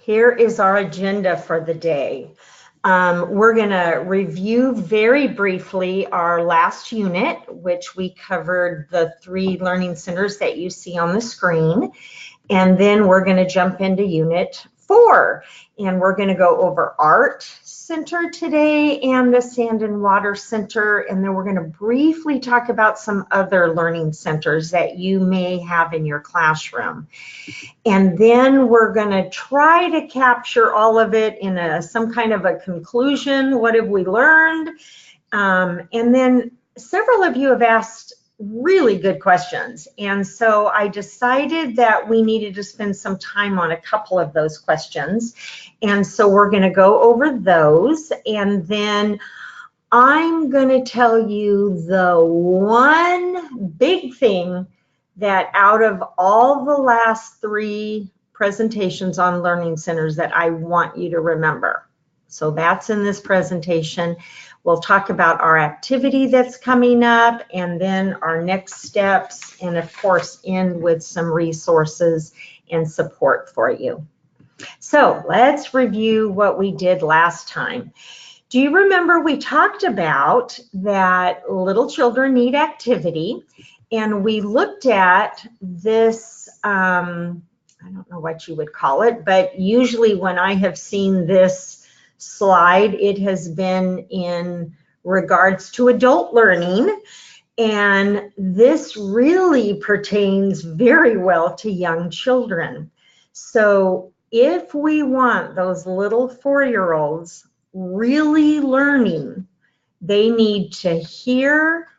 Here is our agenda for the day. We're going to review very briefly our last unit, which we covered the 3 learning centers that you see on the screen. And then we're going to jump into unit 4. And we're going to go over Art Center today and the Sand and Water Center. And then we're going to briefly talk about some other learning centers that you may have in your classroom. And then we're going to try to capture all of it in some kind of a conclusion. What have we learned? And then several of you have asked really good questions. And so I decided that we needed to spend some time on a couple of those questions. And so we're going to go over those. And then I'm going to tell you the one big thing that out of all the last 3 presentations on learning centers that I want you to remember. So that's in this presentation. We'll talk about our activity that's coming up and then our next steps, and of course end with some resources and support for you. So let's review what we did last time. Do you remember we talked about that little children need activity? And we looked at this, I don't know what you would call it, but usually when I have seen this slide, it has been in regards to adult learning. And this really pertains very well to young children. So if we want those little 4-year-olds really learning, they need to hear,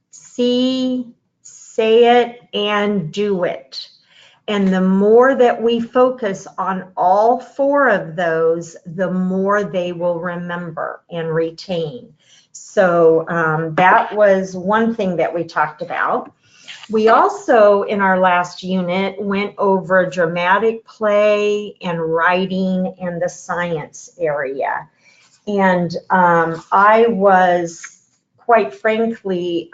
see, say it, and do it. And the more that we focus on all 4 of those, the more they will remember and retain. So that was one thing that we talked about. We also, in our last unit, went over dramatic play and writing and the science area. And I was, quite frankly,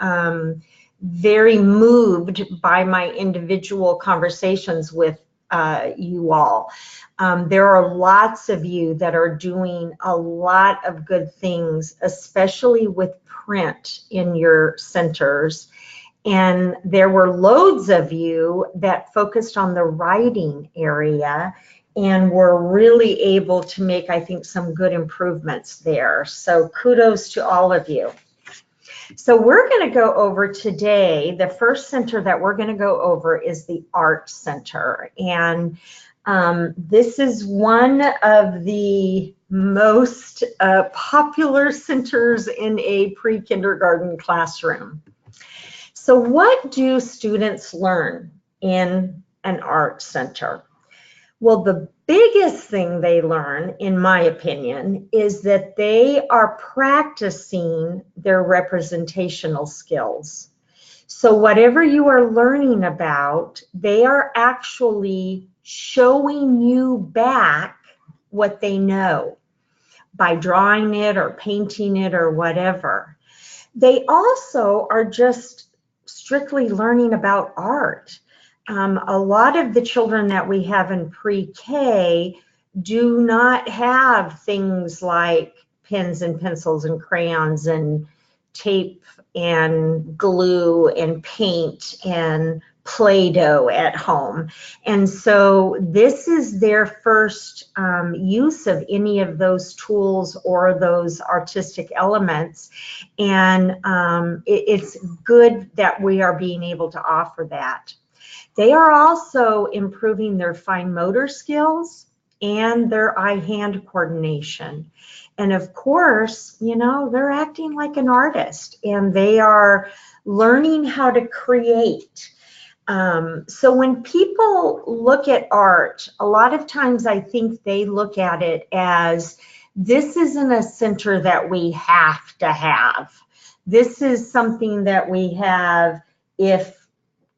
very moved by my individual conversations with you all. There are lots of you that are doing a lot of good things, especially with print in your centers. And there were loads of you that focused on the writing area and were really able to make, I think, some good improvements there. So kudos to all of you. So we're going to go over today, the first center that we're going to go over is the Art Center. And this is one of the most popular centers in a pre-kindergarten classroom. So what do students learn in an art center? Well, the biggest thing they learn, in my opinion, is that they are practicing their representational skills. So whatever you are learning about, they are actually showing you back what they know by drawing it or painting it or whatever. They also are just strictly learning about art. A lot of the children that we have in pre-K do not have things like pens and pencils and crayons and tape and glue and paint and Play-Doh at home. And so this is their first use of any of those tools or those artistic elements. And it's good that we are being able to offer that. They are also improving their fine motor skills and their eye-hand coordination. And of course, you know, they're acting like an artist and they are learning how to create. So when people look at art, a lot of times I think they look at it as this isn't a center that we have to have. This is something that we have if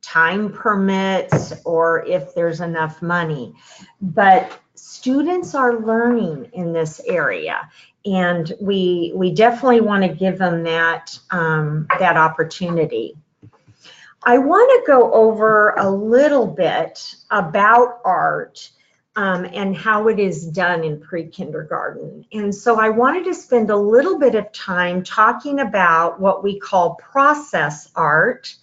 time permits or if there's enough money. But students are learning in this area, and we definitely want to give them that that opportunity. I want to go over a little bit about art and how it is done in pre-kindergarten. And so I wanted to spend a little bit of time talking about what we call process art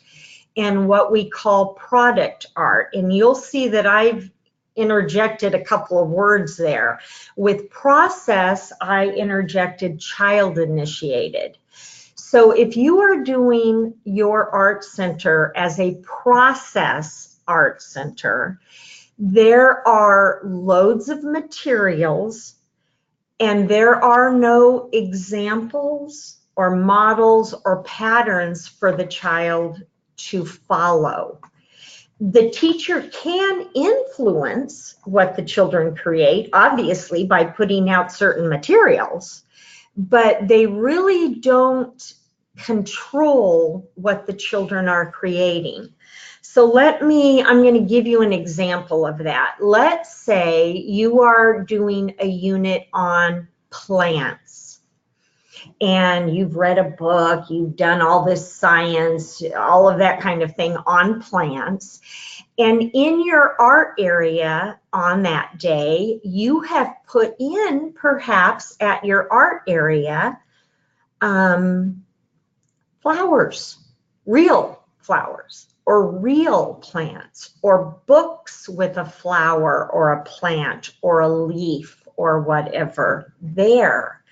and what we call product art. And you'll see that I've interjected a couple of words there. With process, I interjected child initiated. So if you are doing your art center as a process art center, there are loads of materials and there are no examples or models or patterns for the child to follow. The teacher can influence what the children create, obviously, by putting out certain materials, but they really don't control what the children are creating. So I'm going to give you an example of that. Let's say you are doing a unit on plants and you've read a book, you've done all this science, all of that kind of thing on plants. And in your art area on that day, you have put in perhaps at your art area flowers, real flowers, or real plants, or books with a flower or a plant or a leaf or whatever there.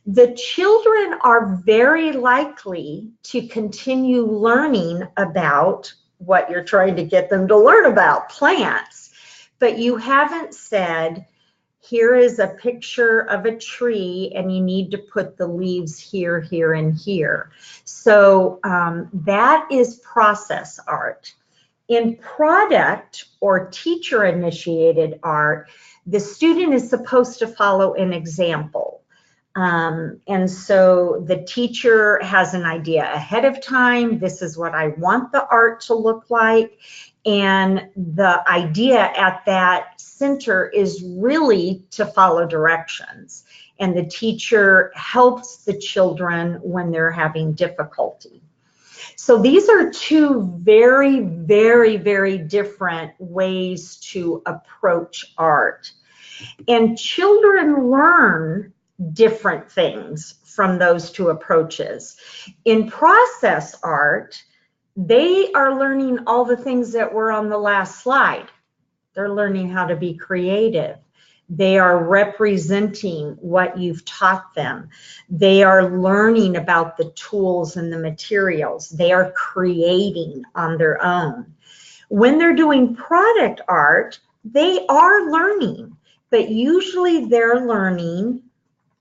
The children are very likely to continue learning about what you're trying to get them to learn about, plants, but you haven't said, here is a picture of a tree and you need to put the leaves here, here, and here. So that is process art. In product or teacher-initiated art, the student is supposed to follow an example. And so the teacher has an idea ahead of time. This is what I want the art to look like. And the idea at that center is really to follow directions. And the teacher helps the children when they're having difficulty. So these are two very, very, very different ways to approach art. And children learn different things from those two approaches. In process art, they are learning all the things that were on the last slide. They're learning how to be creative. They are representing what you've taught them. They are learning about the tools and the materials. They are creating on their own. When they're doing product art, they are learning, but usually they're learning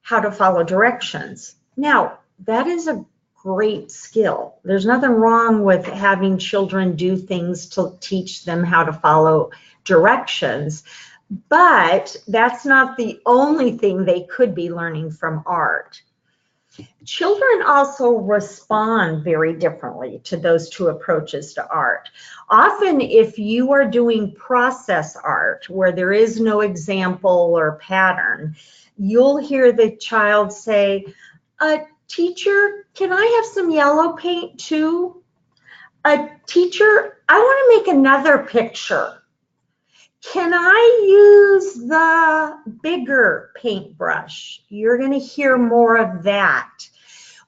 how to follow directions. Now, that is a great skill. There's nothing wrong with having children do things to teach them how to follow directions, but that's not the only thing they could be learning from art. Children also respond very differently to those two approaches to art. Often, if you are doing process art where there is no example or pattern, you'll hear the child say, teacher, can I have some yellow paint too? Teacher, I want to make another picture. Can I use the bigger paintbrush? You're going to hear more of that.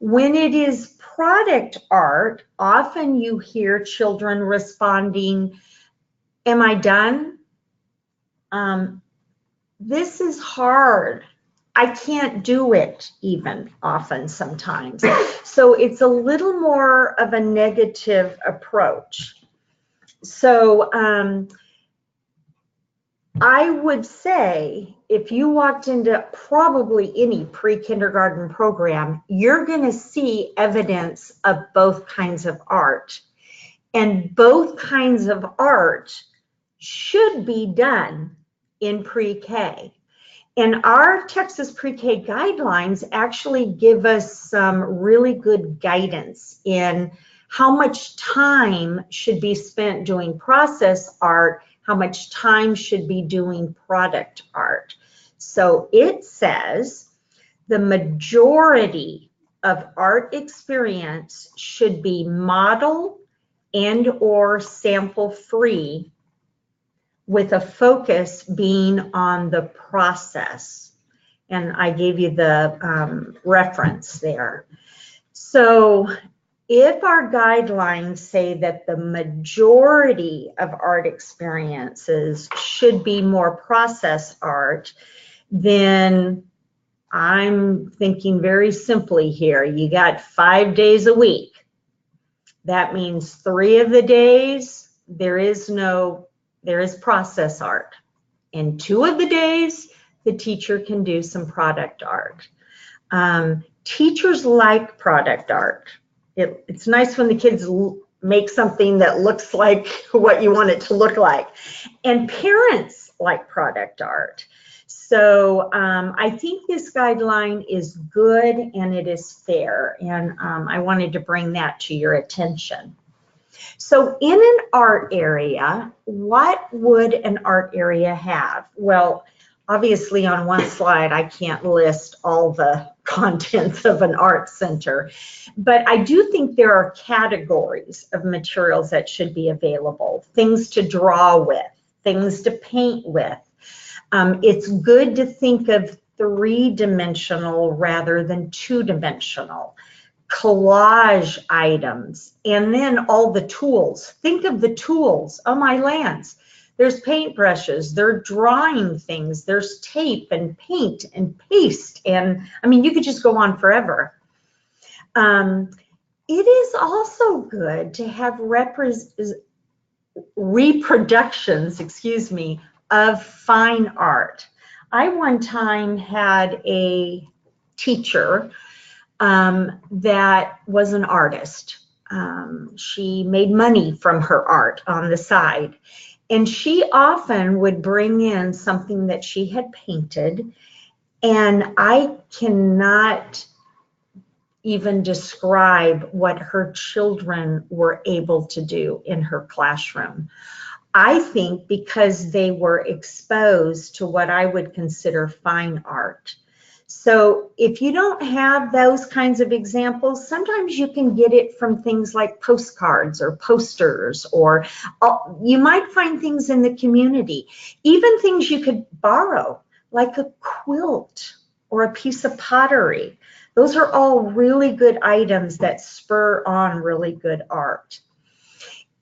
When it is product art, often you hear children responding, am I done? This is hard. I can't do it even often sometimes. So it's a little more of a negative approach. So I would say if you walked into probably any pre-kindergarten program, you're going to see evidence of both kinds of art. And both kinds of art should be done in pre-K. And our Texas Pre-K guidelines actually give us some really good guidance in how much time should be spent doing process art, how much time should be doing product art. So it says the majority of art experience should be model and or sample free with a focus being on the process. And I gave you the reference there. So if our guidelines say that the majority of art experiences should be more process art, then I'm thinking very simply here. You got 5 days a week. That means 3 of the days there is process art. And 2 of the days the teacher can do some product art. Teachers like product art. It's nice when the kids make something that looks like what you want it to look like. And parents like product art. So I think this guideline is good and it is fair. And I wanted to bring that to your attention. So in an art area, what would an art area have? Well, obviously on one slide, I can't list all the contents of an art center, but I do think there are categories of materials that should be available, things to draw with, things to paint with. It's good to think of 3-dimensional rather than 2-dimensional. Collage items, and then all the tools. Think of the tools. Oh my lands. There's paintbrushes, they're drawing things, there's tape and paint and paste, and I mean, you could just go on forever. It is also good to have reproductions, of fine art. I one time had a teacher that was an artist. She made money from her art on the side. And she often would bring in something that she had painted. And I cannot even describe what her children were able to do in her classroom. I think because they were exposed to what I would consider fine art. So if you don't have those kinds of examples, sometimes you can get it from things like postcards or posters, or you might find things in the community, even things you could borrow, like a quilt or a piece of pottery. Those are all really good items that spur on really good art.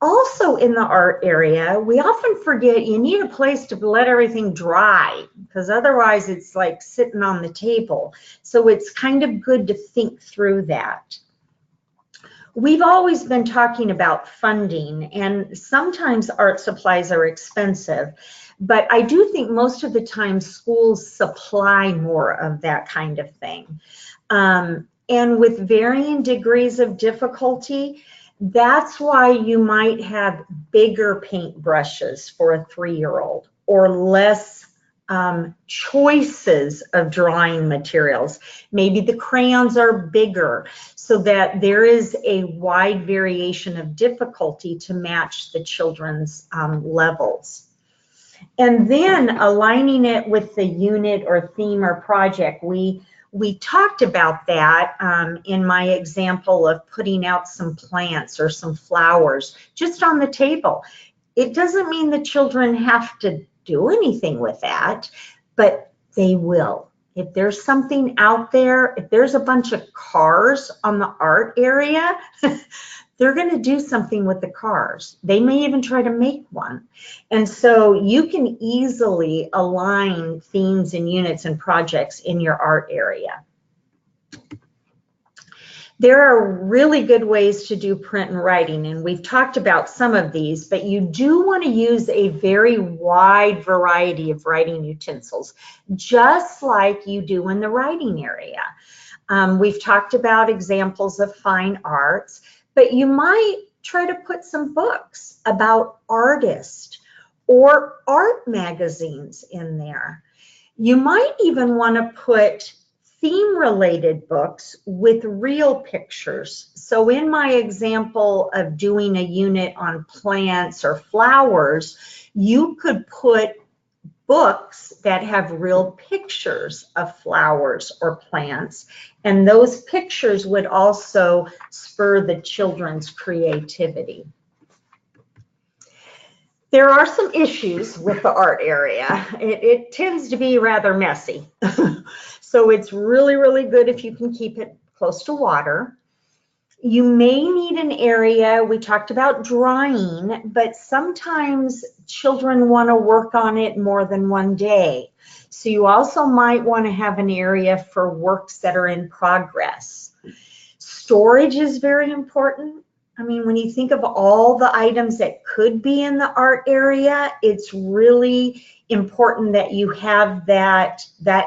Also in the art area, we often forget you need a place to let everything dry, because otherwise it's like sitting on the table. So it's kind of good to think through that. We've always been talking about funding, and sometimes art supplies are expensive, but I do think most of the time schools supply more of that kind of thing. And with varying degrees of difficulty, that's why you might have bigger paint brushes for a 3-year-old, or less choices of drawing materials. Maybe the crayons are bigger so that there is a wide variation of difficulty to match the children's levels. And then aligning it with the unit or theme or project, we talked about that in my example of putting out some plants or some flowers just on the table. It doesn't mean the children have to do anything with that, but they will. If there's something out there, if there's a bunch of cars on the art area, they're going to do something with the cars. They may even try to make one. And so you can easily align themes and units and projects in your art area. There are really good ways to do print and writing, and we've talked about some of these, but you do want to use a very wide variety of writing utensils, just like you do in the writing area. We've talked about examples of fine arts, but you might try to put some books about artists or art magazines in there. You might even want to put theme-related books with real pictures. So in my example of doing a unit on plants or flowers, you could put books that have real pictures of flowers or plants, and those pictures would also spur the children's creativity. There are some issues with the art area. It tends to be rather messy. So it's really, really good if you can keep it close to water. You may need an area, we talked about drawing, but sometimes children want to work on it more than one day. So you also might want to have an area for works that are in progress. Storage is very important. I mean, when you think of all the items that could be in the art area, it's really important that you have that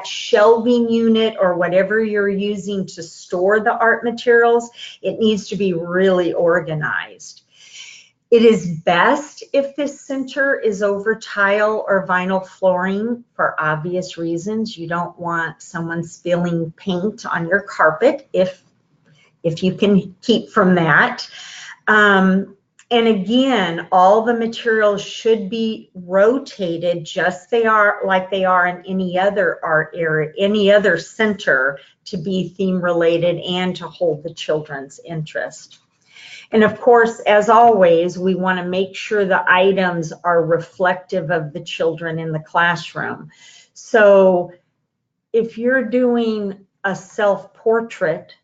shelving unit or whatever you're using to store the art materials. It needs to be really organized. It is best if this center is over tile or vinyl flooring for obvious reasons. You don't want someone spilling paint on your carpet if you can keep from that. And again, all the materials should be rotated just like they are in any other art area, any other center, to be theme related and to hold the children's interest. And of course, as always, we want to make sure the items are reflective of the children in the classroom. So if you're doing a self-portrait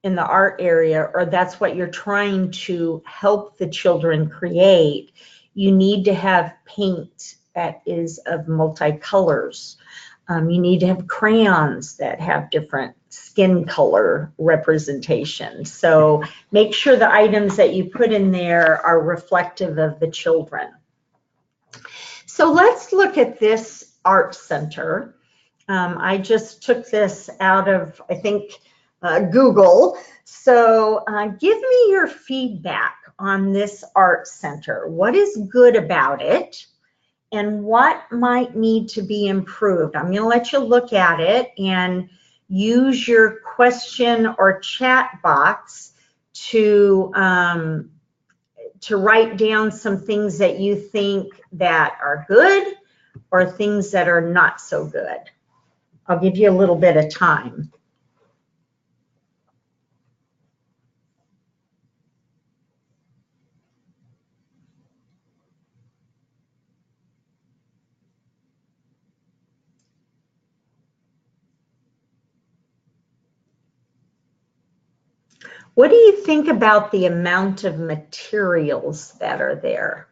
in the art area, or that's what you're trying to help the children create, you need to have paint that is of multicolors. You need to have crayons that have different skin color representation. So make sure the items that you put in there are reflective of the children. So let's look at this art center. I just took this out of, I think, Google. So give me your feedback on this art center. What is good about it and what might need to be improved? I'm going to let you look at it and use your question or chat box to write down some things that you think that are good or things that are not so good. I'll give you a little bit of time. What do you think about the amount of materials that are there?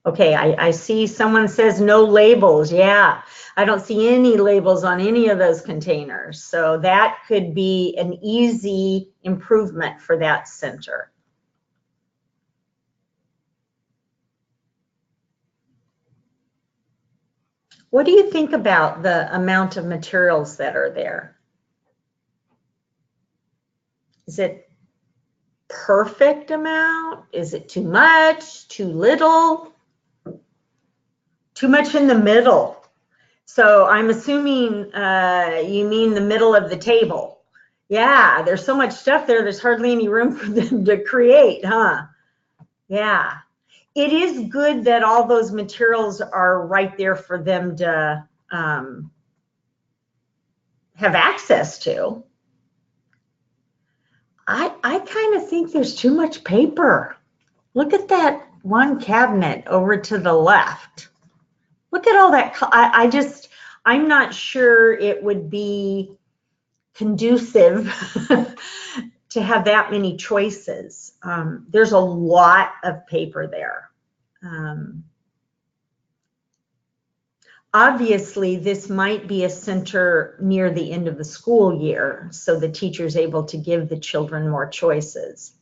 Okay, I see someone says no labels. Yeah, I don't see any labels on any of those containers. So that could be an easy improvement for that center. What do you think about the amount of materials that are there? Is it perfect amount? Is it too much, too little? Too much in the middle. So I'm assuming you mean the middle of the table. Yeah, there's so much stuff there, there's hardly any room for them to create, huh? Yeah. It is good that all those materials are right there for them to have access to. I kind of think there's too much paper. Look at that one cabinet over to the left. Look at all that. I'm not sure it would be conducive to have that many choices. There's a lot of paper there. Obviously, this might be a center near the end of the school year, so the teacher's able to give the children more choices.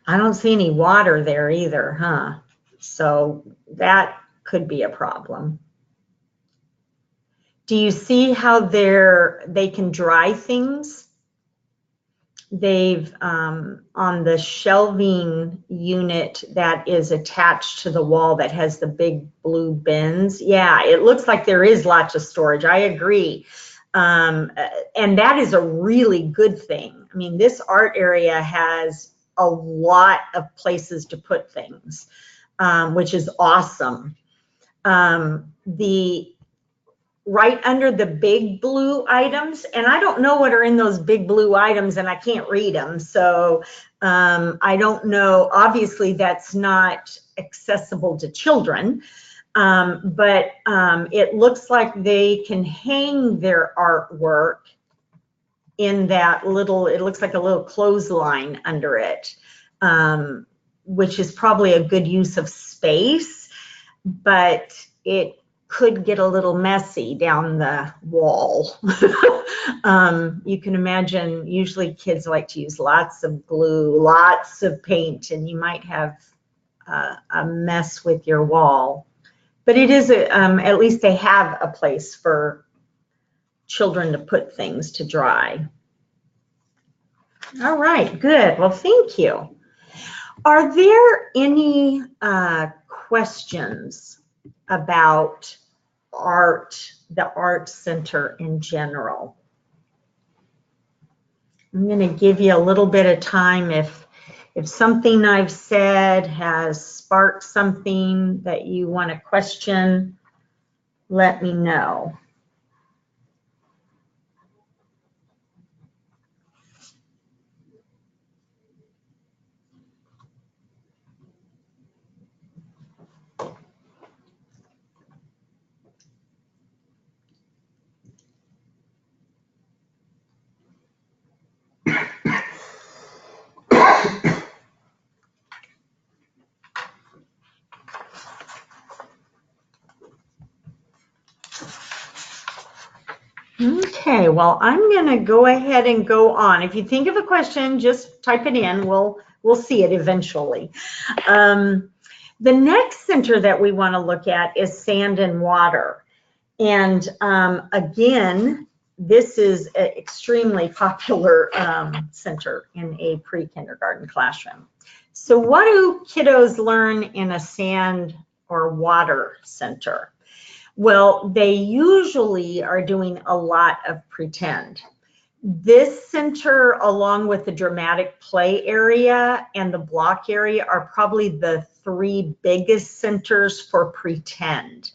I don't see any water there either, huh? So that could be a problem. Do you see how they can dry things? They've, on the shelving unit that is attached to the wall that has the big blue bins, yeah, it looks like there is lots of storage. I agree. And that is a really good thing. I mean, this art area has a lot of places to put things, which is awesome. right under the big blue items, and I don't know what are in those big blue items, and I can't read them, so I don't know. Obviously, that's not accessible to children, but it looks like they can hang their artwork in that little, it looks like a little clothesline under it, which is probably a good use of space, but it could get a little messy down the wall. You can imagine, usually kids like to use lots of glue, lots of paint, and you might have a mess with your wall. But it is, at least they have a place for children to put things to dry. All right, good. Well, thank you. Are there any questions about art, the art center in general? I'm going to give you a little bit of time. If something I've said has sparked something that you want to question, let me know. Okay, well, I'm going to go ahead and go on. If you think of a question, just type it in. We'll see it eventually. The next center that we want to look at is sand and water. And again, this is an extremely popular center in a pre-kindergarten classroom. So what do kiddos learn in a sand or water center? Well, they usually are doing a lot of pretend. This center, along with the dramatic play area and the block area, are probably the three biggest centers for pretend.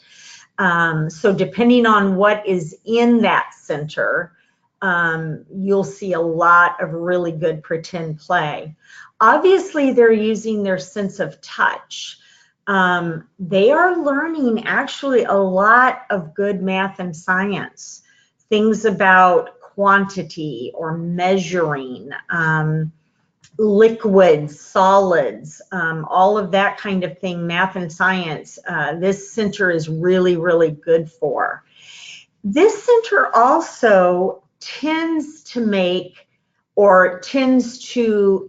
So depending on what is in that center, you'll see a lot of really good pretend play. Obviously, they're using their sense of touch. They are learning actually a lot of good math and science, things about quantity or measuring, liquids, solids, all of that kind of thing, math and science, this center is really, really good for. This center also tends to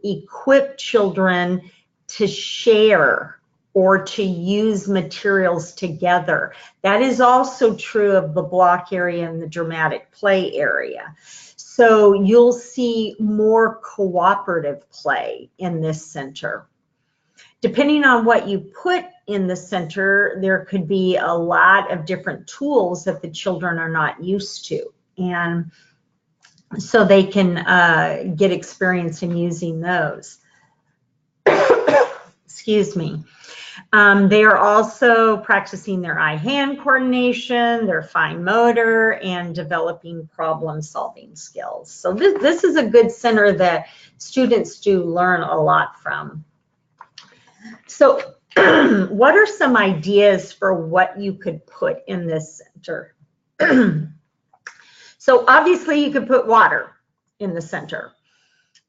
equip children to share or to use materials together. That is also true of the block area and the dramatic play area. So you'll see more cooperative play in this center. Depending on what you put in the center, there could be a lot of different tools that the children are not used to. And so they can get experience in using those. Excuse me. They are also practicing their eye-hand coordination, their fine motor, and developing problem-solving skills. So this is a good center that students do learn a lot from. So what are some ideas for what you could put in this center? So obviously you could put water in the center,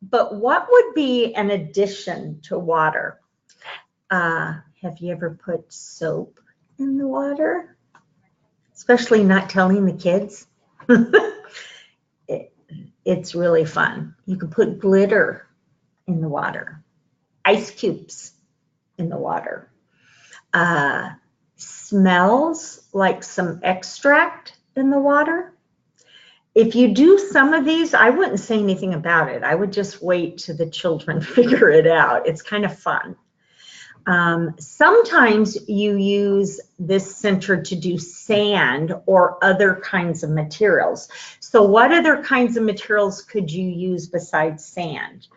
but what would be an addition to water? Have you ever put soap in the water? Especially not telling the kids. It's really fun. You can put glitter in the water, ice cubes in the water. Smells like some extract in the water. If you do some of these, I wouldn't say anything about it. I would just wait till the children figure it out. It's kind of fun. Sometimes you use this center to do sand or other kinds of materials. So what other kinds of materials could you use besides sand?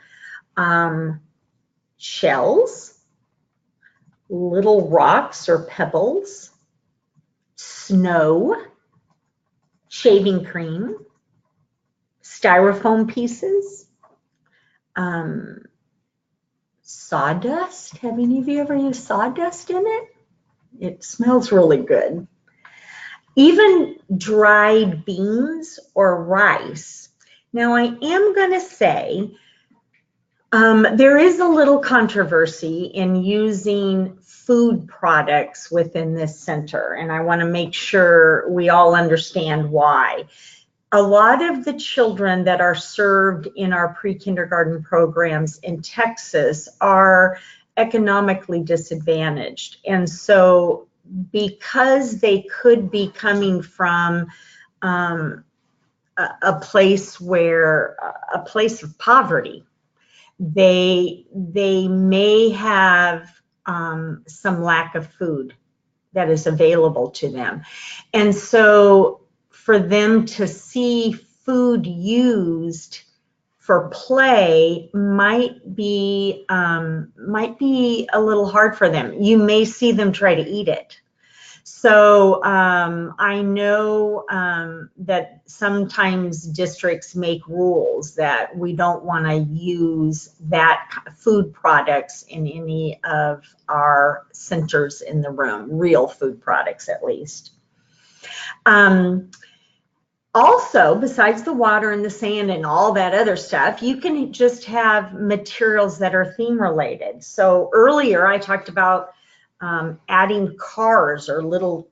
Shells, little rocks or pebbles, snow, shaving cream, styrofoam pieces, sawdust. Have any of you ever used sawdust in it? It smells really good. Even dried beans or rice. Now, I am going to say there is a little controversy in using food products within this center, and I want to make sure we all understand why. A lot of the children that are served in our pre-kindergarten programs in Texas are economically disadvantaged. And so because they could be coming from a place of poverty, they may have some lack of food that is available to them. And so for them to see food used for play might be a little hard for them. You may see them try to eat it. So I know that sometimes districts make rules that we don't want to use that food products in any of our centers in the room, real food products at least. Also, besides the water and the sand and all that other stuff, you can just have materials that are theme related. So earlier I talked about adding cars or little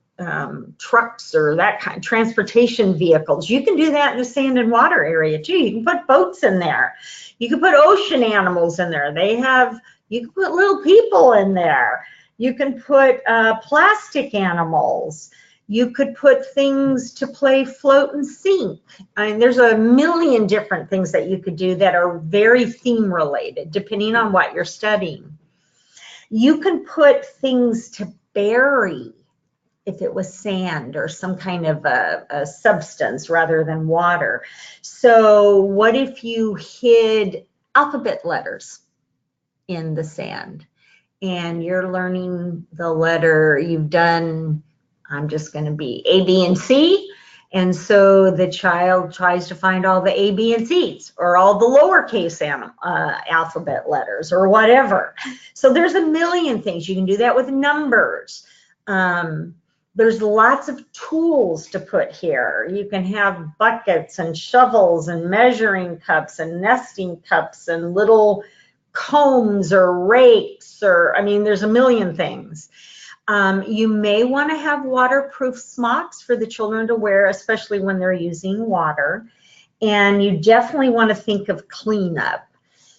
trucks or that kind of transportation vehicles. You can do that in the sand and water area too. You can put boats in there. You can put ocean animals in there. You can put little people in there. You can put plastic animals. You could put things to play float and sink. I mean, there's a million different things that you could do that are very theme related, depending on what you're studying. You can put things to bury if it was sand or some kind of a substance rather than water. So what if you hid alphabet letters in the sand and you're learning the letter you've done, I'm just going to be A, B, and C. And so the child tries to find all the A, B, and C's or all the lowercase alphabet letters or whatever. So there's a million things. You can do that with numbers. There's lots of tools to put here. You can have buckets and shovels and measuring cups and nesting cups and little combs or rakes or, I mean, there's a million things. You may want to have waterproof smocks for the children to wear, especially when they're using water. And you definitely want to think of cleanup.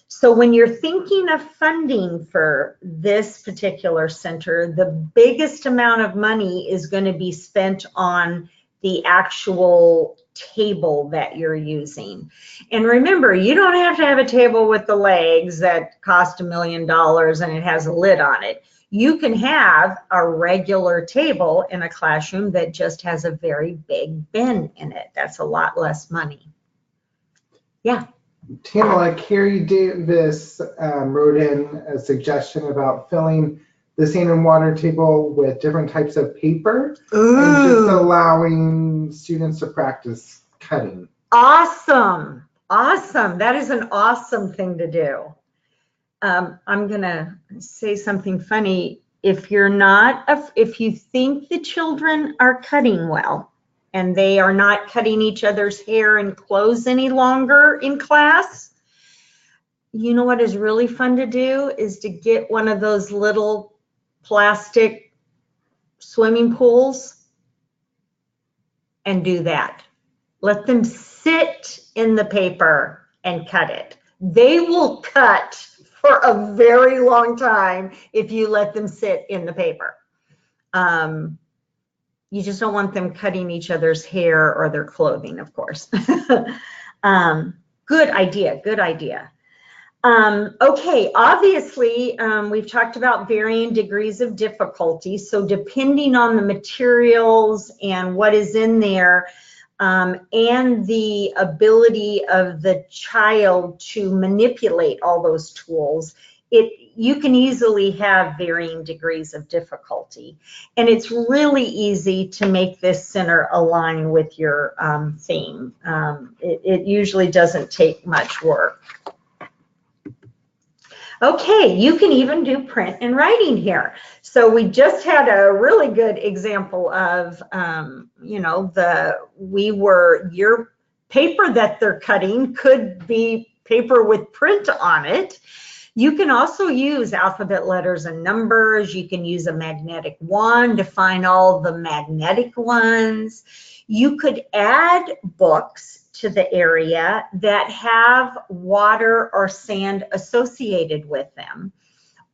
So when you're thinking of funding for this particular center, the biggest amount of money is going to be spent on the actual table that you're using. And remember, you don't have to have a table with the legs that cost $1 million and it has a lid on it. You can have a regular table in a classroom that just has a very big bin in it. That's a lot less money. Yeah. Tamala, Carrie Davis wrote in a suggestion about filling the sand and water table with different types of paper. Ooh. And just allowing students to practice cutting. Awesome. Awesome. That is an awesome thing to do. I'm going to say something funny. If you think the children are cutting well and they are not cutting each other's hair and clothes any longer in class, you know what is really fun to do is to get one of those little plastic swimming pools and do that. Let them sit in the paper and cut it. They will cut for a very long time if you let them sit in the paper. You just don't want them cutting each other's hair or their clothing, of course. Good idea, good idea. Okay, obviously, we've talked about varying degrees of difficulty. So depending on the materials and what is in there, and the ability of the child to manipulate all those tools, you can easily have varying degrees of difficulty. And it's really easy to make this center align with your theme. It usually doesn't take much work. Okay, you can even do print and writing here. So we just had a really good example of, your paper that they're cutting could be paper with print on it. You can also use alphabet letters and numbers. You can use a magnetic wand to find all the magnetic ones. You could add books to the area that have water or sand associated with them,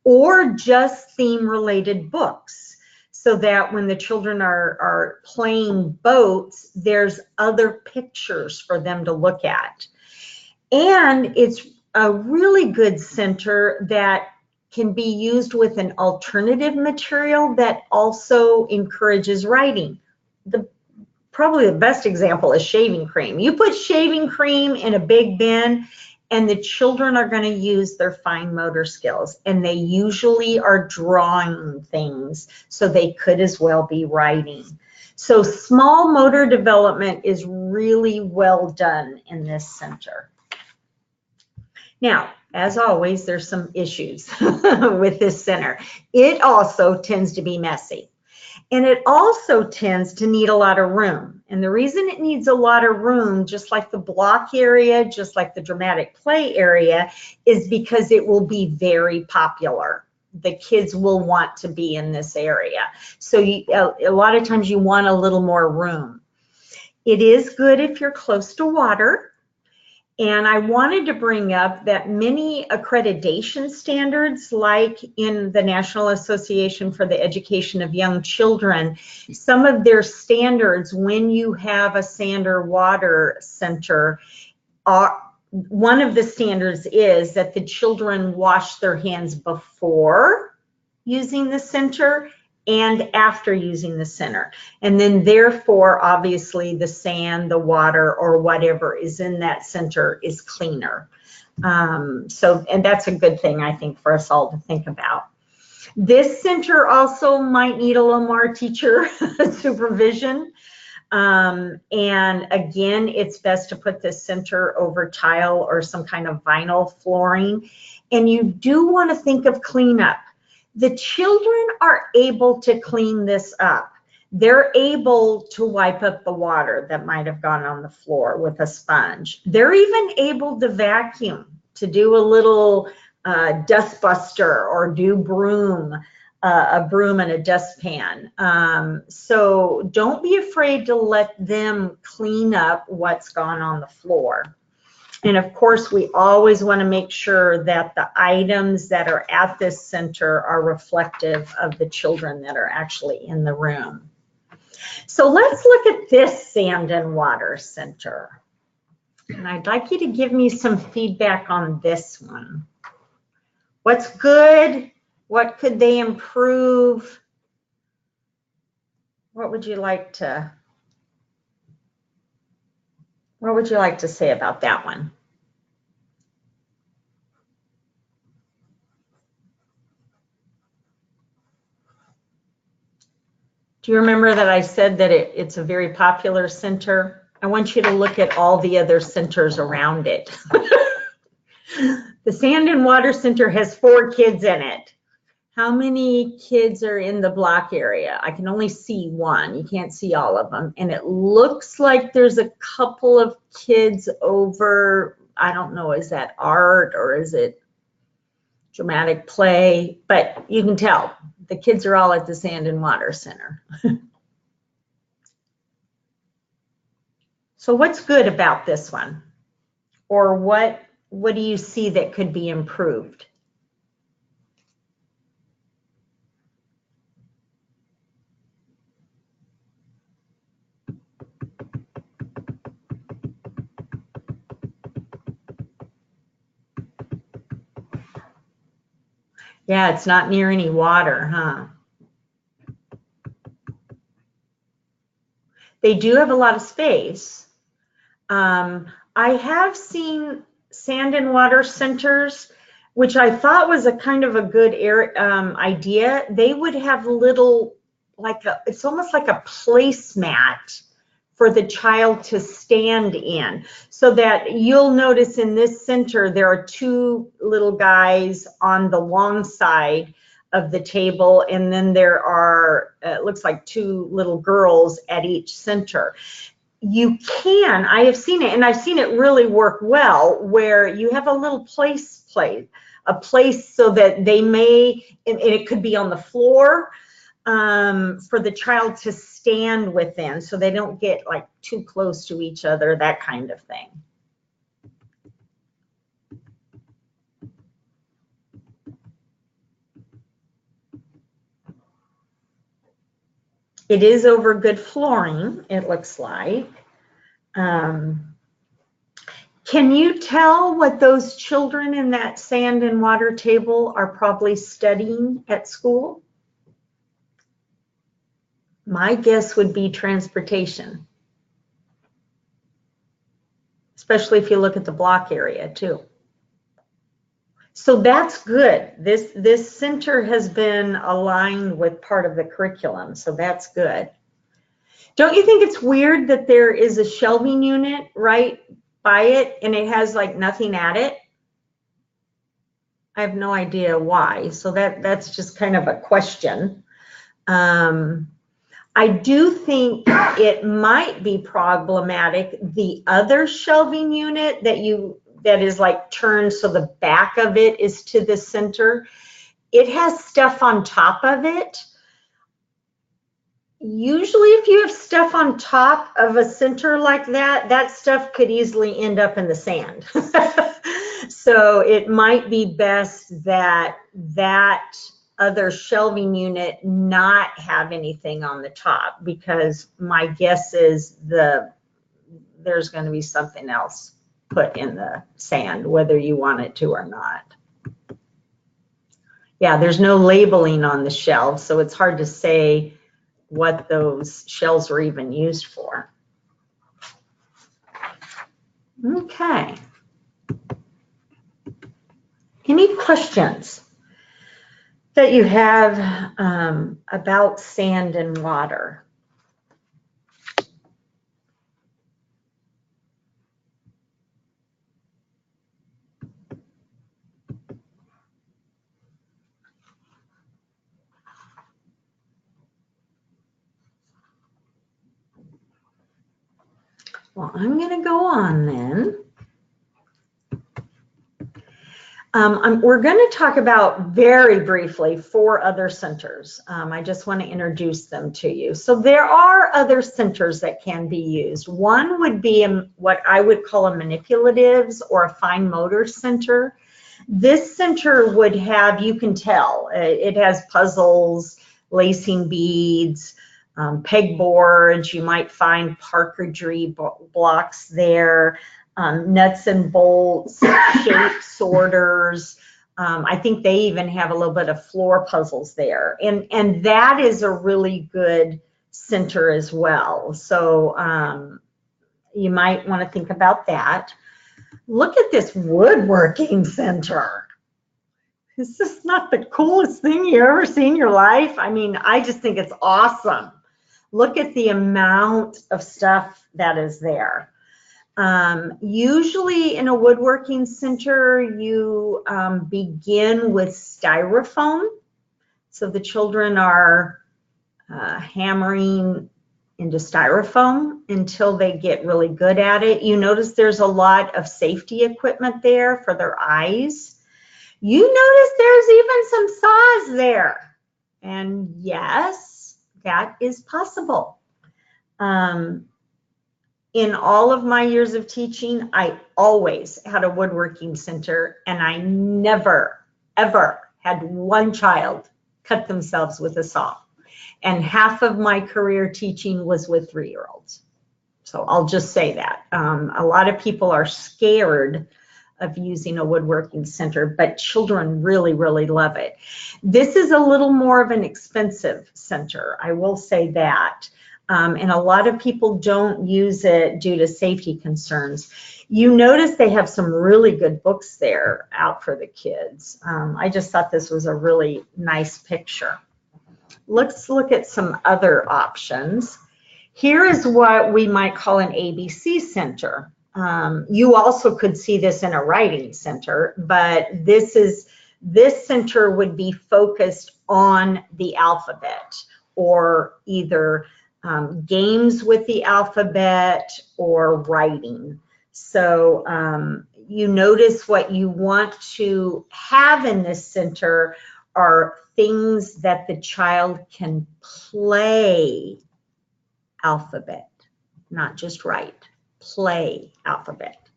or just theme related books, so that when the children are playing boats, there's other pictures for them to look at. And it's a really good center that can be used with an alternative material that also encourages writing. Probably the best example is shaving cream. You put shaving cream in a big bin, and the children are going to use their fine motor skills, and they usually are drawing things, so they could as well be writing. So small motor development is really well done in this center. Now, as always, there's some issues with this center. It also tends to be messy. And it also tends to need a lot of room. And the reason it needs a lot of room, just like the block area, just like the dramatic play area, is because it will be very popular. The kids will want to be in this area. So a lot of times you want a little more room. It is good if you're close to water. And I wanted to bring up that many accreditation standards, like in the National Association for the Education of Young Children, some of their standards when you have a sand or water center, one of the standards is that the children wash their hands before using the center and after using the center. And then therefore, obviously, the sand, the water, or whatever is in that center is cleaner. And that's a good thing, I think, for us all to think about. This center also might need a little more teacher supervision. And again, it's best to put this center over tile or some kind of vinyl flooring. And you do want to think of cleanup. The children are able to clean this up. They're able to wipe up the water that might have gone on the floor with a sponge. They're even able to vacuum, to do a little dust buster, or do a broom and a dustpan. So don't be afraid to let them clean up what's gone on the floor. And of course, we always want to make sure that the items that are at this center are reflective of the children that are actually in the room. So let's look at this sand and water center. And I'd like you to give me some feedback on this one. What's good? What could they improve? What would you like to say about that one? Do you remember that I said that it's a very popular center? I want you to look at all the other centers around it. The Sand and Water Center has 4 kids in it. How many kids are in the block area? I can only see 1. You can't see all of them. And it looks like there's a couple of kids over, I don't know, is that art or is it dramatic play? But you can tell the kids are all at the Sand and Water Center. So what's good about this one? Or what do you see that could be improved? Yeah, it's not near any water, huh? They do have a lot of space. I have seen sand and water centers which I thought was a kind of a good idea. They would have little, it's almost like a placemat for the child to stand in, so that you'll notice in this center there are two little guys on the long side of the table, and then there are it looks like two little girls at each center. I have seen it, and I've seen it really work well, where you have a little a place so that they may, and it could be on the floor, for the child to stand within, so they don't get like too close to each other, that kind of thing. It is over good flooring, it looks like. Can you tell what those children in that sand and water table are probably studying at school? My guess would be transportation, especially if you look at the block area too. So that's good. This center has been aligned with part of the curriculum, so that's good. Don't you think it's weird that there is a shelving unit right by it and it has like nothing at it? I have no idea why, so that's just kind of a question. I do think it might be problematic, the other shelving unit that is like turned so the back of it is to the center. It has stuff on top of it. Usually if you have stuff on top of a center like that, that stuff could easily end up in the sand. So it might be best that other shelving unit not have anything on the top, because my guess is there's going to be something else put in the sand, whether you want it to or not. Yeah, there's no labeling on the shelves, so it's hard to say what those shells were even used for. Okay. Any questions that you have about sand and water? Well, I'm going to go on then. We're going to talk about very briefly 4 other centers. I just want to introduce them to you. So there are other centers that can be used. One would be what I would call a manipulatives or a fine motor center. This center would have, you can tell, it has puzzles, lacing beads, pegboards. You might find parkedry blocks there. Nuts and bolts, shape sorters. I think they even have a little bit of floor puzzles there. And that is a really good center as well. So you might want to think about that. Look at this woodworking center. Is this not the coolest thing you ever seen in your life? I mean, I just think it's awesome. Look at the amount of stuff that is there. Usually in a woodworking center, you begin with styrofoam. So the children are hammering into styrofoam until they get really good at it. You notice there's a lot of safety equipment there for their eyes. You notice there's even some saws there. And yes, that is possible. In all of my years of teaching, I always had a woodworking center, and I never, ever had one child cut themselves with a saw. And half of my career teaching was with 3-year-olds. So I'll just say that. A lot of people are scared of using a woodworking center, but children really, really love it. This is a little more of an expensive center, I will say that. and a lot of people don't use it due to safety concerns. You notice they have some really good books there out for the kids. I just thought this was a really nice picture. Let's look at some other options. Here is what we might call an ABC center. You also could see this in a writing center, but this center would be focused on the alphabet, or either games with the alphabet or writing. So you notice what you want to have in this center are things that the child can play alphabet, not just write, play alphabet.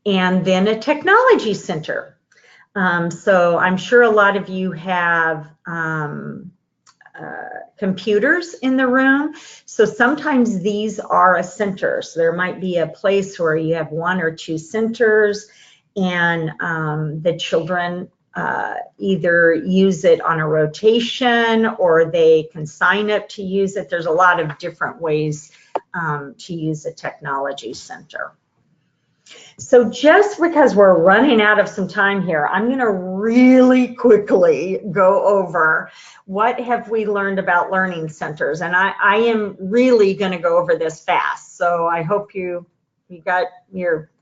And then a technology center. So I'm sure a lot of you have computers in the room. So sometimes these are a center. So there might be a place where you have 1 or 2 centers, and the children either use it on a rotation, or they can sign up to use it. There's a lot of different ways to use a technology center. So just because we're running out of some time here, I'm going to really quickly go over what have we learned about learning centers. And I am really going to go over this fast. So I hope you're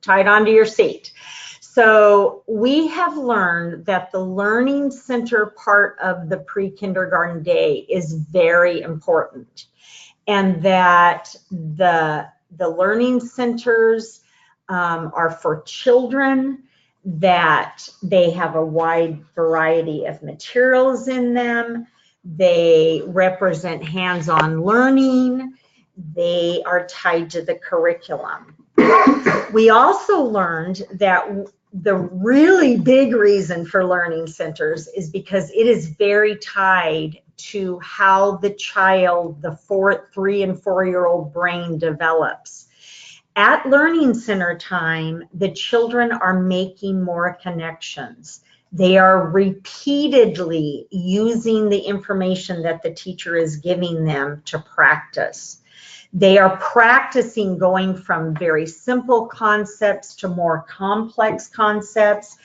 tied onto your seat. So we have learned that the learning center part of the pre-kindergarten day is very important, and that the learning centers are for children, that they have a wide variety of materials in them. They represent hands-on learning. They are tied to the curriculum. We also learned that the really big reason for learning centers is because it is very tied to how the child, the 3 and 4-year-old brain develops. At learning center time, the children are making more connections. They are repeatedly using the information that the teacher is giving them to practice. They are practicing going from very simple concepts to more complex concepts,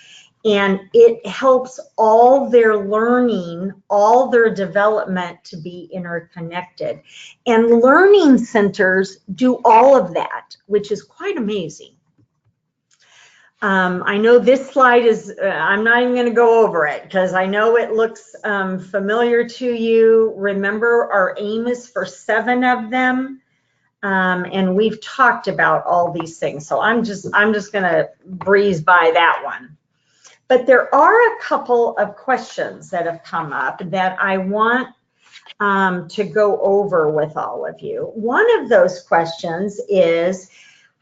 and it helps all their learning, all their development to be interconnected. And learning centers do all of that, which is quite amazing. I know this slide is, I'm not even going to go over it because I know it looks familiar to you. Remember, our aim is for 7 of them. And we've talked about all these things. So I'm just going to breeze by that one. But there are a couple of questions that have come up that I want to go over with all of you. One of those questions is,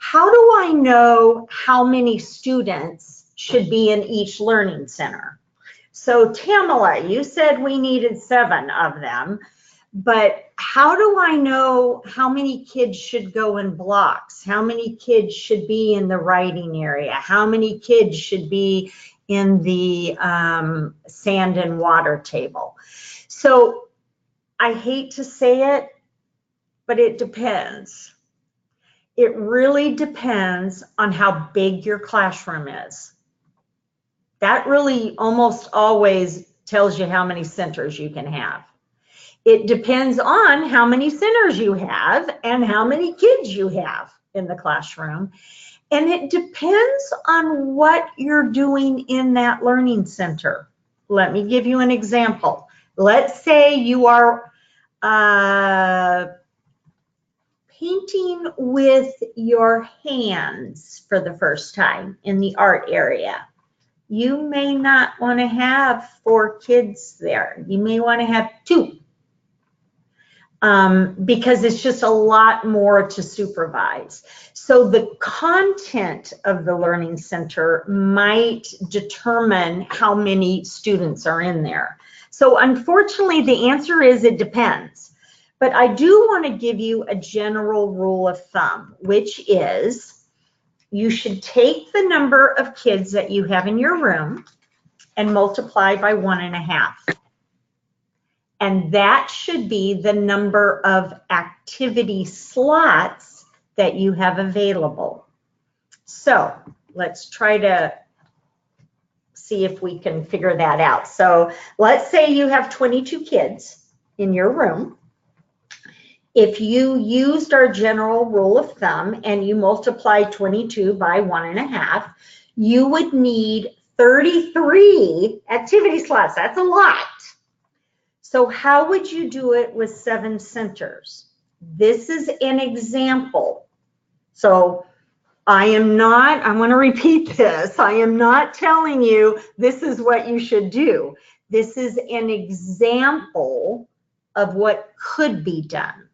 how do I know how many students should be in each learning center? So Tamala, you said we needed 7 of them, but how do I know how many kids should go in blocks? How many kids should be in the writing area? How many kids should be in the sand and water table? So I hate to say it, but it depends. It really depends on how big your classroom is. That really almost always tells you how many centers you can have. It depends on how many centers you have and how many kids you have in the classroom. And it depends on what you're doing in that learning center. Let me give you an example. Let's say you are painting with your hands for the first time in the art area. You may not want to have 4 kids there. You may want to have 2. Because it's just a lot more to supervise. So the content of the learning center might determine how many students are in there. So unfortunately, the answer is it depends. But I do want to give you a general rule of thumb, which is you should take the number of kids that you have in your room and multiply by 1.5. And that should be the number of activity slots that you have available. So let's try to see if we can figure that out. So let's say you have 22 kids in your room. If you used our general rule of thumb and you multiply 22 by 1.5, you would need 33 activity slots. That's a lot. So how would you do it with 7 centers? This is an example. So I want to repeat this. I am not telling you this is what you should do. This is an example of what could be done.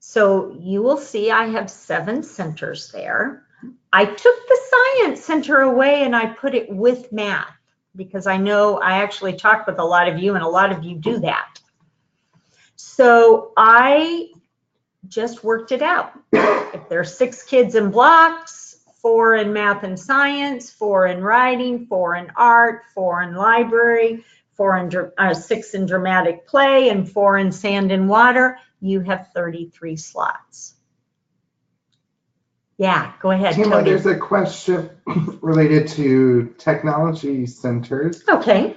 So you will see I have 7 centers there. I took the science center away and I put it with math because I know I actually talked with a lot of you and a lot of you do that. So I just worked it out. If there's 6 kids in blocks, 4 in math and science, 4 in writing, 4 in art, 4 in library, 6 in dramatic play, and 4 in sand and water, you have 33 slots. Yeah, go ahead, Tima, Tony. there's a question related to technology centers. Okay.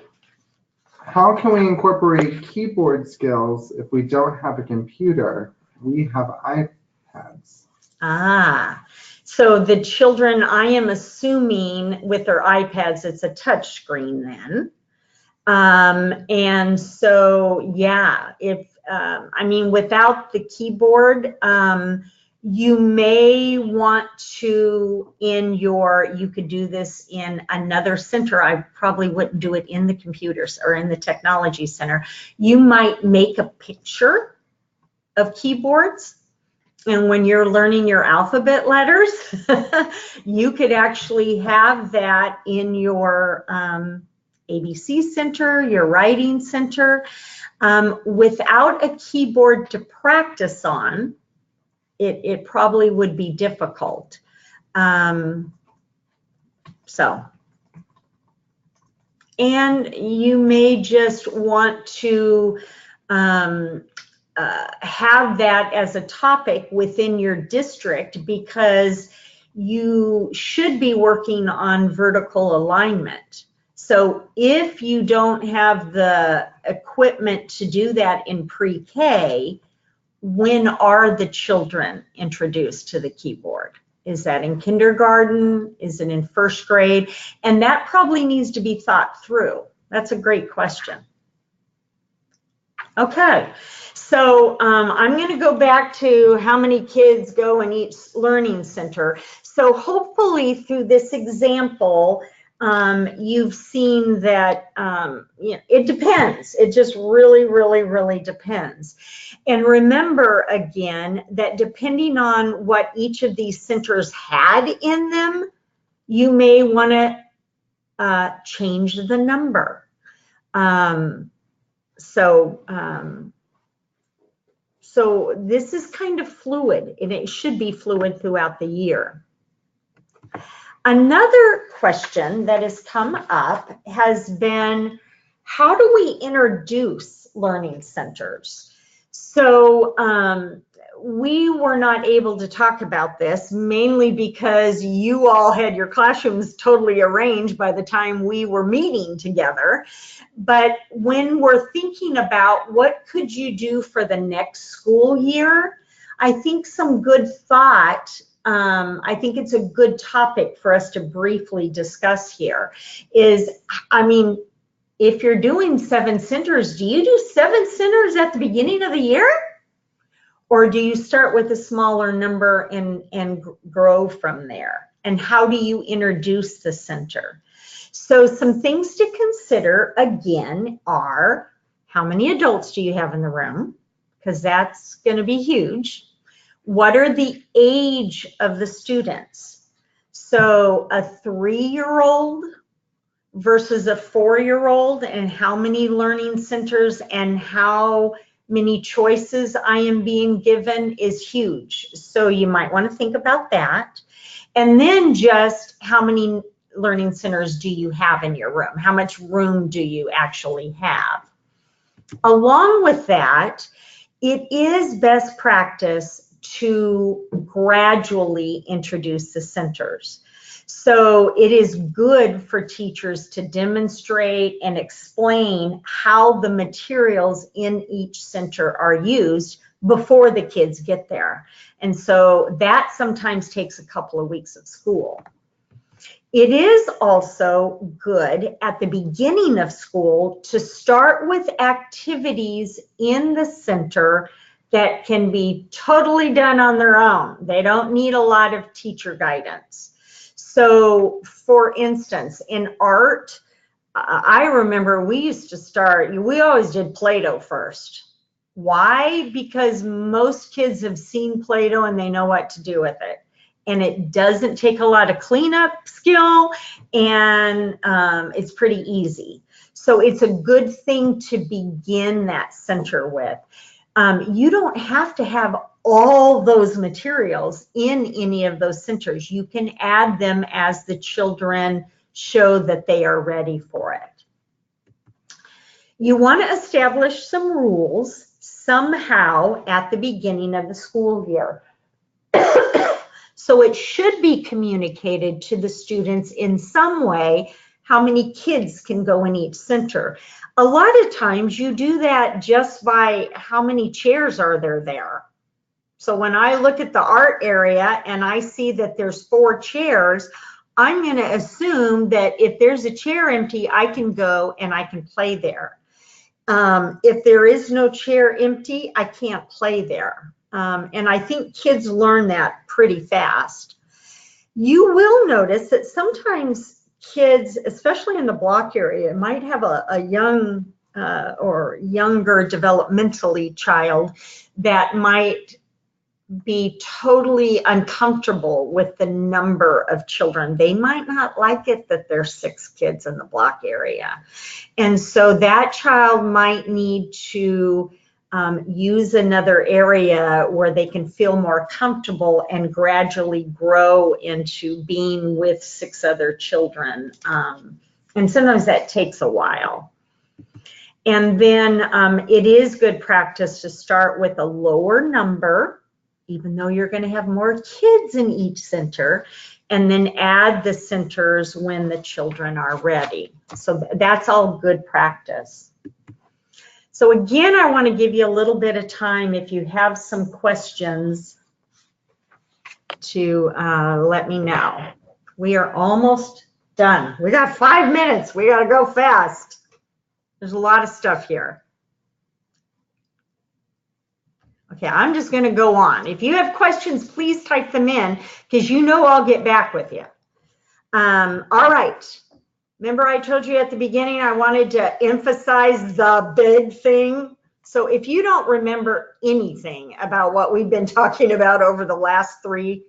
How can we incorporate keyboard skills if we don't have a computer? We have iPads. So the children, I am assuming with their iPads, it's a touch screen then. And so, yeah, I mean, without the keyboard, you may want to you could do this in another center. I probably wouldn't do it in the computers or in the technology center. You might make a picture of keyboards. And when you're learning your alphabet letters, you could actually have that in your ABC center, your writing center. Without a keyboard to practice on, it probably would be difficult. And you may just want to have that as a topic within your district because you should be working on vertical alignment. So if you don't have the equipment to do that in pre-K, when are the children introduced to the keyboard? Is that in kindergarten? Is it in first grade? And that probably needs to be thought through. That's a great question. Okay, so I'm going to go back to how many kids go in each learning center. So hopefully through this example, you've seen that it depends. It just really, really, really depends. And remember again that depending on what each of these centers had in them, you may want to change the number. So this is kind of fluid, and it should be fluid throughout the year. Another question that has come up has been, how do we introduce learning centers? So we were not able to talk about this, mainly because you all had your classrooms totally arranged by the time we were meeting together. But when we're thinking about what could you do for the next school year, I think some good thought, I think it's a good topic for us to briefly discuss here is, I mean, if you're doing 7 centers, do you do 7 centers at the beginning of the year? Or do you start with a smaller number and grow from there? And how do you introduce the center? So some things to consider, again, are how many adults do you have in the room? Because that's going to be huge. What are the age of the students? So a 3-year-old versus a 4-year-old, and how many learning centers and how many choices I am being given is huge. So you might want to think about that. And then just how many learning centers do you have in your room? How much room do you actually have? Along with that, it is best practice to gradually introduce the centers. So it is good for teachers to demonstrate and explain how the materials in each center are used before the kids get there. And so that sometimes takes a couple of weeks of school. It is also good at the beginning of school to start with activities in the center that can be totally done on their own. They don't need a lot of teacher guidance. So, for instance, in art, I remember we used to start, we always did Play-Doh first. Why? Because most kids have seen Play-Doh and they know what to do with it. And it doesn't take a lot of cleanup skill, and it's pretty easy. So it's a good thing to begin that center with. You don't have to have all those materials in any of those centers. You can add them as the children show that they are ready for it. You want to establish some rules somehow at the beginning of the school year. So it should be communicated to the students in some way how many kids can go in each center. A lot of times you do that just by how many chairs are there. So when I look at the art area and I see that there's 4 chairs, I'm going to assume that if there's a chair empty, I can go and I can play there. If there is no chair empty, I can't play there. And I think kids learn that pretty fast. You will notice that sometimes kids, especially in the block area, might have a young or younger developmentally child that might be totally uncomfortable with the number of children. They might not like it that there's 6 kids in the block area. And so that child might need to use another area where they can feel more comfortable and gradually grow into being with 6 other children. And sometimes that takes a while. And then it is good practice to start with a lower number, even though you're going to have more kids in each center, and then add the centers when the children are ready. So that's all good practice. So again, I want to give you a little bit of time if you have some questions to let me know. We are almost done. We got 5 minutes. We got to go fast. There's a lot of stuff here. Okay, I'm just going to go on. If you have questions, please type them in because you know I'll get back with you. All right. Remember I told you at the beginning I wanted to emphasize the big thing. So if you don't remember anything about what we've been talking about over the last 3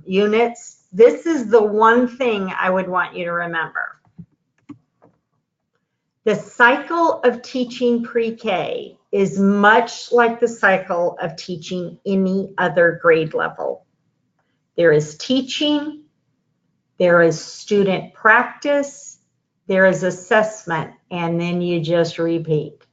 units, this is the one thing I would want you to remember. The cycle of teaching pre-K is much like the cycle of teaching any other grade level. There is teaching, there is student practice, there is assessment, and then you just repeat.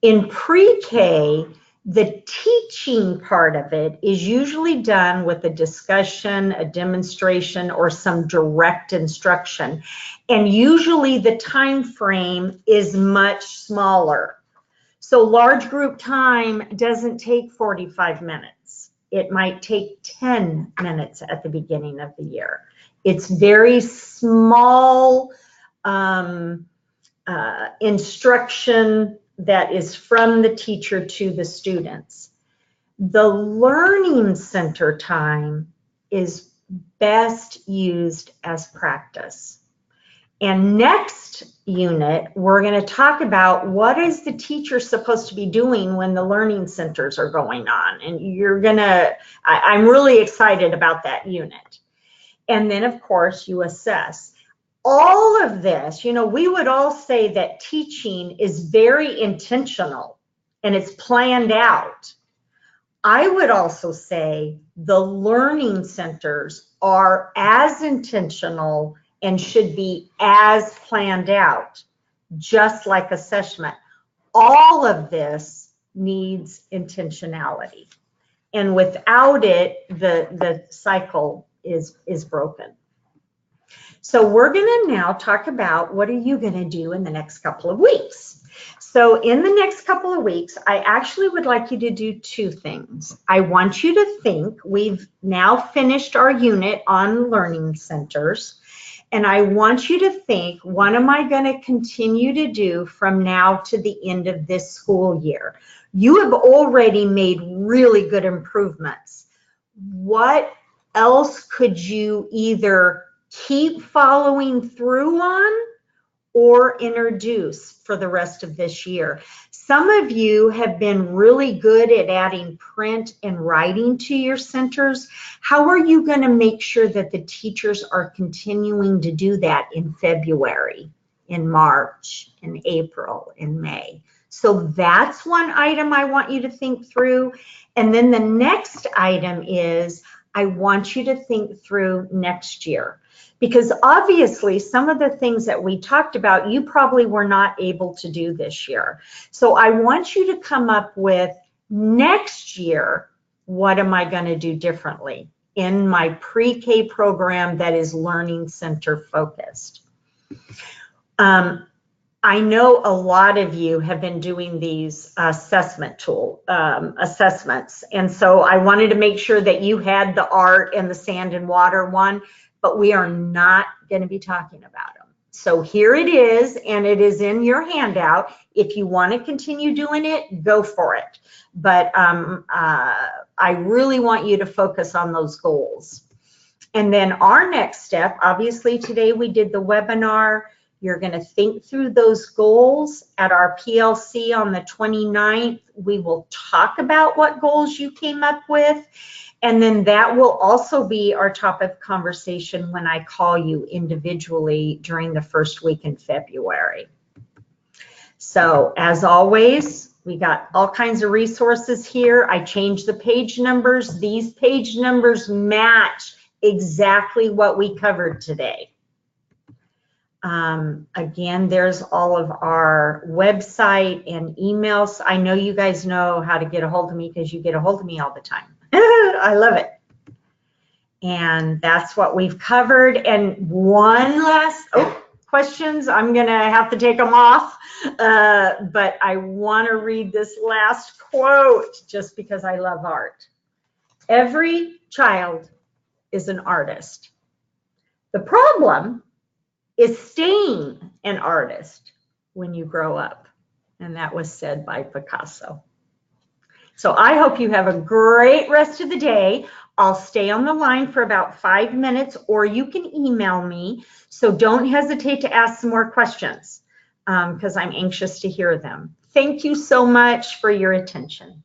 In pre-K, the teaching part of it is usually done with a discussion, a demonstration, or some direct instruction. And usually the time frame is much smaller. So large group time doesn't take 45 minutes. It might take 10 minutes at the beginning of the year. It's very small instruction that is from the teacher to the students. The learning center time is best used as practice. And next unit, we're going to talk about what is the teacher supposed to be doing when the learning centers are going on. And you're going to, I'm really excited about that unit. And then, of course, you assess. All of this, you know, we would all say that teaching is very intentional and it's planned out. I would also say the learning centers are as intentional and should be as planned out. just like assessment. All of this needs intentionality. And without it, the cycle is broken. So we're going to now talk about what are you going to do in the next couple of weeks. So in the next couple of weeks, I actually would like you to do two things. I want you to think, we've now finished our unit on learning centers, and I want you to think, what am I going to continue to do from now to the end of this school year? You have already made really good improvements. What else could you either keep following through on or introduce for the rest of this year? Some of you have been really good at adding print and writing to your centers. How are you going to make sure that the teachers are continuing to do that in February, in March, in April, in May? So that's one item I want you to think through. And then the next item is, I want you to think through next year. Because obviously some of the things that we talked about, you probably were not able to do this year. So I want you to come up with, next year, what am I going to do differently in my pre-K program that is learning center focused? I know a lot of you have been doing these assessment assessments. And so I wanted to make sure that you had the art and the sand and water one, but we are not going to be talking about them. So here it is, and it is in your handout. If you want to continue doing it, go for it. But I really want you to focus on those goals. And then our next step, obviously today we did the webinar. You're going to think through those goals at our PLC on the 29th. We will talk about what goals you came up with. And then that will also be our topic of conversation when I call you individually during the first week in February. So as always, we got all kinds of resources here. I changed the page numbers. These page numbers match exactly what we covered today. Again, there's all of our website and emails. I know you guys know how to get a hold of me because you get a hold of me all the time. I love it. And that's what we've covered. And one last, questions, I'm going to have to take them off. But I want to read this last quote just because I love art. Every child is an artist. The problem is staying an artist when you grow up. And that was said by Picasso. So I hope you have a great rest of the day. I'll stay on the line for about 5 minutes, or you can email me. So don't hesitate to ask some more questions because I'm anxious to hear them. Thank you so much for your attention.